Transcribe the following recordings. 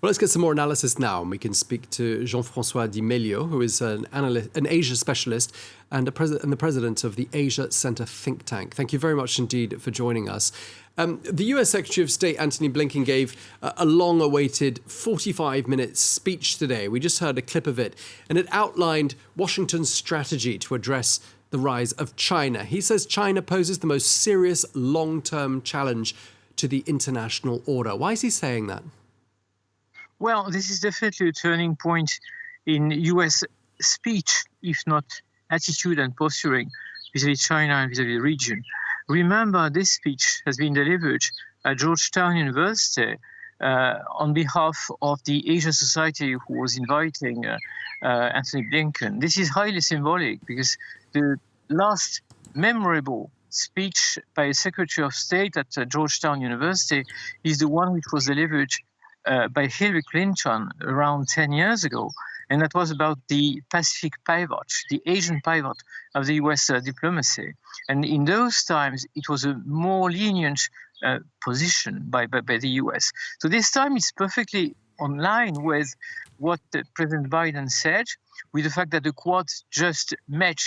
Well, let's get some more analysis now, and we can speak to Jean-François di Meglio, who is an analyst, an Asia specialist, and the president of the Asia Center think tank. Thank you very much indeed for joining us. The US Secretary of State Antony Blinken gave a long-awaited 45-minute speech today. We just heard a clip of it, and it outlined Washington's strategy to address the rise of China. He says China poses the most serious long-term challenge to the international order. Why is he saying that? Well, this is definitely a turning point in US speech, if not attitude and posturing vis-à-vis China and vis-à-vis the region. Remember, this speech has been delivered at Georgetown University on behalf of the Asia Society, who was inviting Antony Blinken. This is highly symbolic because the last memorable speech by a Secretary of State at Georgetown University is the one which was delivered by Hillary Clinton around 10 years ago. And that was about the Pacific pivot, the Asian pivot of the US diplomacy. And in those times, it was a more lenient position by the US. So this time it's perfectly in line with what President Biden said, with the fact that the Quad just met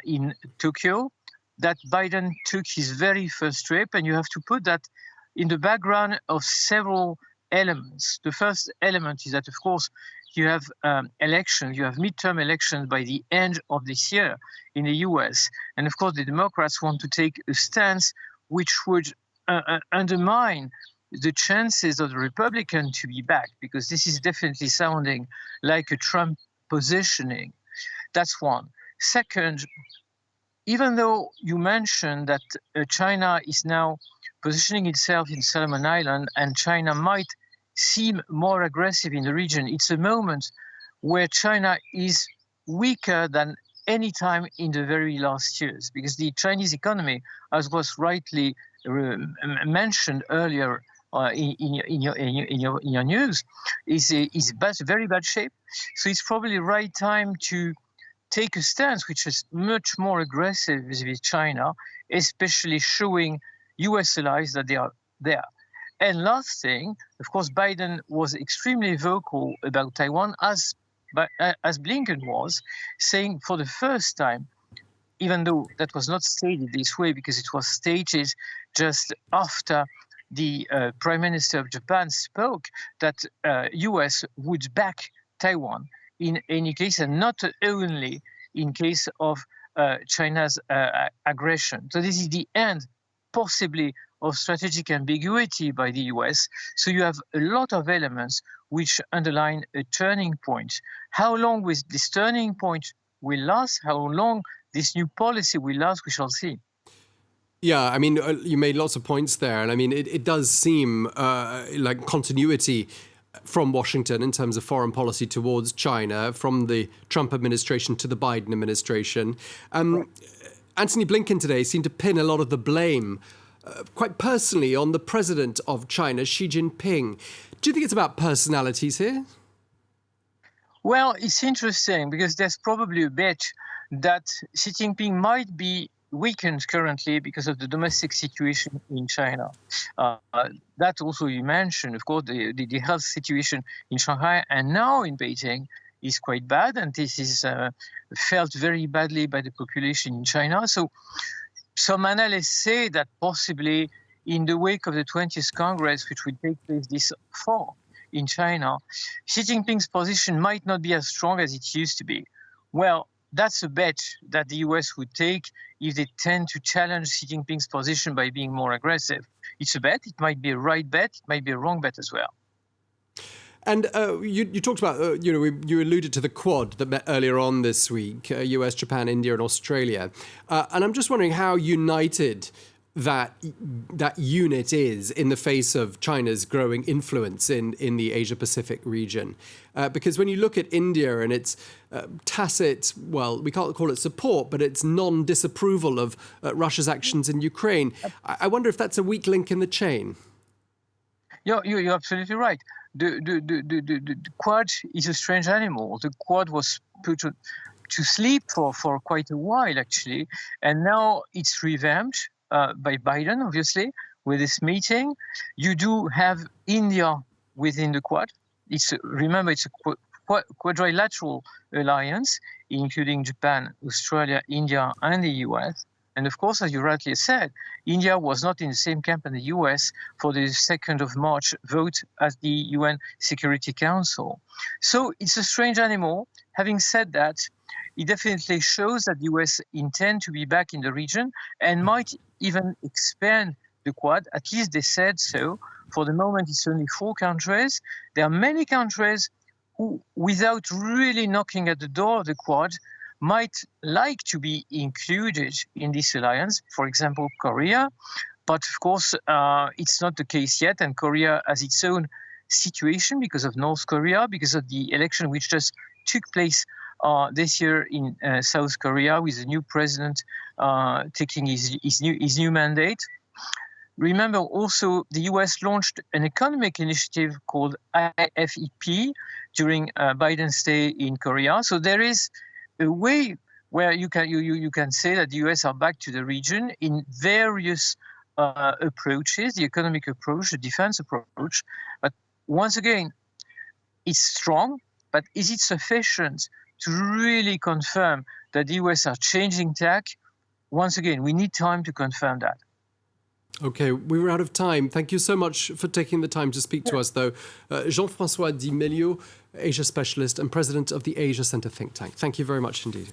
in Tokyo, that Biden took his very first trip, and you have to put that in the background of several elements. The first element is that, of course, you have elections, you have midterm elections by the end of this year in the US. And of course, the Democrats want to take a stance which would undermine the chances of the Republican to be back, because this is definitely sounding like a Trump positioning. That's one. Second, even though you mentioned that China is now positioning itself in Solomon Island and China might seem more aggressive in the region, it's a moment where China is weaker than any time in the very last years, because the Chinese economy, as was rightly mentioned earlier in your news, is very bad shape. So it's probably the right time to take a stance which is much more aggressive with China, especially showing US allies that they are there. And last thing, of course, Biden was extremely vocal about Taiwan, as Blinken was, saying for the first time, even though that was not stated this way because it was stated just after the Prime Minister of Japan spoke, that US would back Taiwan in any case, and not only in case of China's aggression. So this is the end, possibly, of strategic ambiguity by the US. So you have a lot of elements which underline a turning point. How long this turning point will last, how long this new policy will last, we shall see. Yeah, I mean, you made lots of points there. And I mean, it does seem like continuity from Washington in terms of foreign policy towards China, from the Trump administration to the Biden administration. Antony Blinken today seemed to pin a lot of the blame quite personally on the president of China, Xi Jinping. Do you think it's about personalities here? Well, it's interesting because there's probably a bet that Xi Jinping might be weakened currently because of the domestic situation in China. That also you mentioned, of course, the health situation in Shanghai and now in Beijing is quite bad, and this is felt very badly by the population in China. So some analysts say that possibly in the wake of the 20th Congress, which will take place this fall in China, Xi Jinping's position might not be as strong as it used to be. Well, that's a bet that the US would take if they tend to challenge Xi Jinping's position by being more aggressive. It's a bet. It might be a right bet. It might be a wrong bet as well. And you talked about, you alluded to the Quad that met earlier on this week, US, Japan, India and Australia. And I'm just wondering how united that unit is in the face of China's growing influence in the Asia-Pacific region. Because when you look at India and its tacit, well, we can't call it support, but its non-disapproval of Russia's actions in Ukraine, I wonder if that's a weak link in the chain. You're absolutely right. The Quad is a strange animal. The Quad was put to sleep for quite a while, actually, and now it's revamped by Biden, obviously, with this meeting. You do have India within the Quad. Remember, it's a quadrilateral alliance, including Japan, Australia, India, and the US. And of course, as you rightly said, India was not in the same camp as the US for the 2nd of March vote at the UN Security Council. So it's a strange animal. Having said that, it definitely shows that the US intend to be back in the region and might even expand the Quad. At least they said so. For the moment, it's only 4 countries. There are many countries who, without really knocking at the door of the Quad, might like to be included in this alliance, for example, Korea. But of course, it's not the case yet, and Korea has its own situation because of North Korea, because of the election which just took place this year in South Korea, with the new president taking his new mandate. Remember also, the US launched an economic initiative called IFEP during Biden's stay in Korea. So there is a way where you can say that the US are back to the region in various approaches, the economic approach, the defense approach. But once again, it's strong, but is it sufficient to really confirm that the US are changing tack? Once again, we need time to confirm that. Okay, we were out of time. Thank you so much for taking the time to speak to us, though. Jean-François di Meglio, Asia Specialist and President of the Asia Center think tank. Thank you very much indeed.